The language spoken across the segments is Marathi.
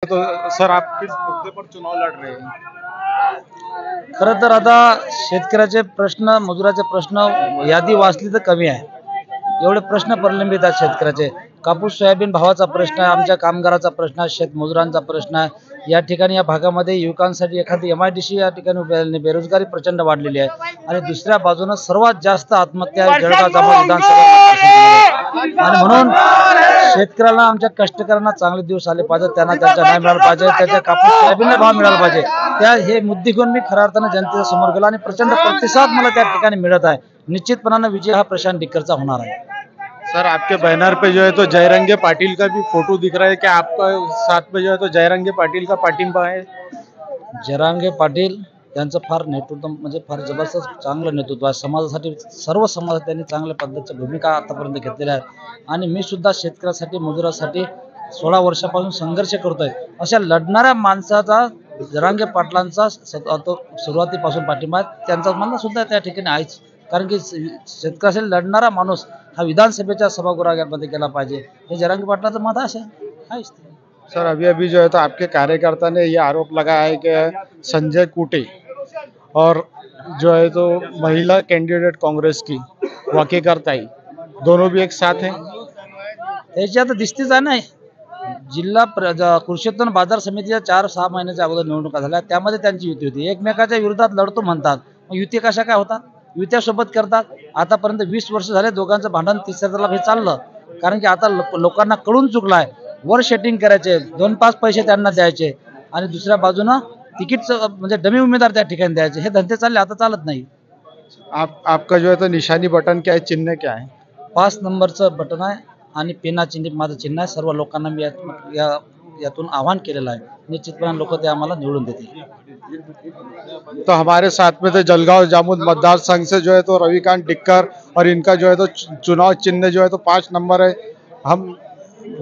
तो सर आप किस मुद्दे पर चुनाव लड़ रहे हैं? खरं तर आता शेतकऱ्याचे प्रश्न, मजुराचे प्रश्न यादी वाचली तर कमी आहे. एवढे प्रश्न प्रलंबित आहेत शेतकऱ्याचे. कापूस सोयाबीन भावाचा प्रश्न आहे, आमच्या कामगाराचा प्रश्न आहे, शेतमजुरांचा प्रश्न आहे. या ठिकाणी या भागामध्ये युवकांसाठी एखादी MIDC या ठिकाणी उभी राहिली, बेरोजगारी प्रचंड वाढलेली आहे. आणि दुसऱ्या बाजूनं सर्वात जास्त आत्महत्या जळगाव जामोद विधानसभा मतदारसंघामध्ये. आणि म्हणून शेतकऱ्यांना, आमच्या कष्टकऱ्यांना चांगले दिवस आले पाहिजे, त्यांना त्यांच्या न्याय मिळाला पाहिजे, त्याच्या कापूस सोयाबीनला भाव मिळाला पाहिजे. त्या हे मुद्दे घेऊन मी खऱ्या अर्थानं जनतेच्या समोर गेलो आणि प्रचंड प्रतिसाद मला त्या ठिकाणी मिळत आहे. निश्चितपणानं विजय हा प्रशांत डिक्करचा होणार आहे. सर आपके बैनर पे जो है तो जयरंगे पाटिल का भी फोटो दिख रहा है, क्या आपका साथ में जो है तो जयरंगे पाटिल का पाठिंबा है? जरांगे पाटील यांचं फार नेतृत्व, म्हणजे फार जबरदस्त चांगलं नेतृत्व आहे. समाजासाठी, सर्व समाजात त्यांनी चांगल्या पद्धतीच्या भूमिका आतापर्यंत घेतलेल्या आहेत. आणि मी सुद्धा शेतकऱ्यासाठी, मजुरासाठी 16 वर्षापासून संघर्ष करतोय. अशा लढणाऱ्या माणसाचा जरांगे पाटलांचा सुरुवातीपासून पाठिंबा आहे. त्यांचा मला सुद्धा त्या ठिकाणी आहेच. कारण की शेतकऱ्यासाठी लढणारा माणूस हा विधानसभेच्या सभागृहामध्ये गेला पाहिजे, हे जरांगे पाटलाचं मत आहेच. सर अभी अभी जो है तो आपके कार्यकर्ता ने ये आरोप लगाया है कि संजय कुटे और जो है तो महिला कैंडिडेट कांग्रेस की वाकेकरताई दोनों भी एक साथ हैं. त्याच्यात दिसतीच आहे ना, कृषी उत्पन्न बाजार समितीच्या 4-6 महिन्याच्या अगोदर निवडणुका झाल्या, त्यामध्ये त्यांची युती होती. एकमेकाच्या विरोधात लढतो म्हणतात, मग युती कशा काय होतात? युत्या सोबत करतात. आतापर्यंत 20 वर्ष झाले दोघांचं भांडण, तिसऱ्याला हे चाललं. कारण की आता लोकांना कळून चुकलाय, वर सेटिंग करायचे, 2-5 पैसे त्यांना द्यायचे आणि दुसऱ्या बाजूनं तिकीटचं म्हणजे डमी उमेदवार त्या ठिकाणी द्यायचे, हे धंदे चालले, आता चालत नाही. आपका जो है तो निशानी बटन क्या है, चिन्ह क्या है? 5 नंबरचं बटन आहे आणि पेना चिन्ह माझं चिन्ह आहे. सर्व लोकांना मी यातून आवाहन केलेलं आहे. निश्चितपणे लोक ते आम्हाला निवडून देतील. तो हमारे साथ में थे जलगांव जामुन मतदार संघ से जो है तो रविकांत डिक्कर, और इनका जो है तो चुनाव चिन्ह जो है तो 5 नंबर है.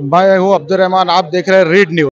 मैं हूँ अब्दुल रहमान, आप देख रहे हैं रीड न्यूज.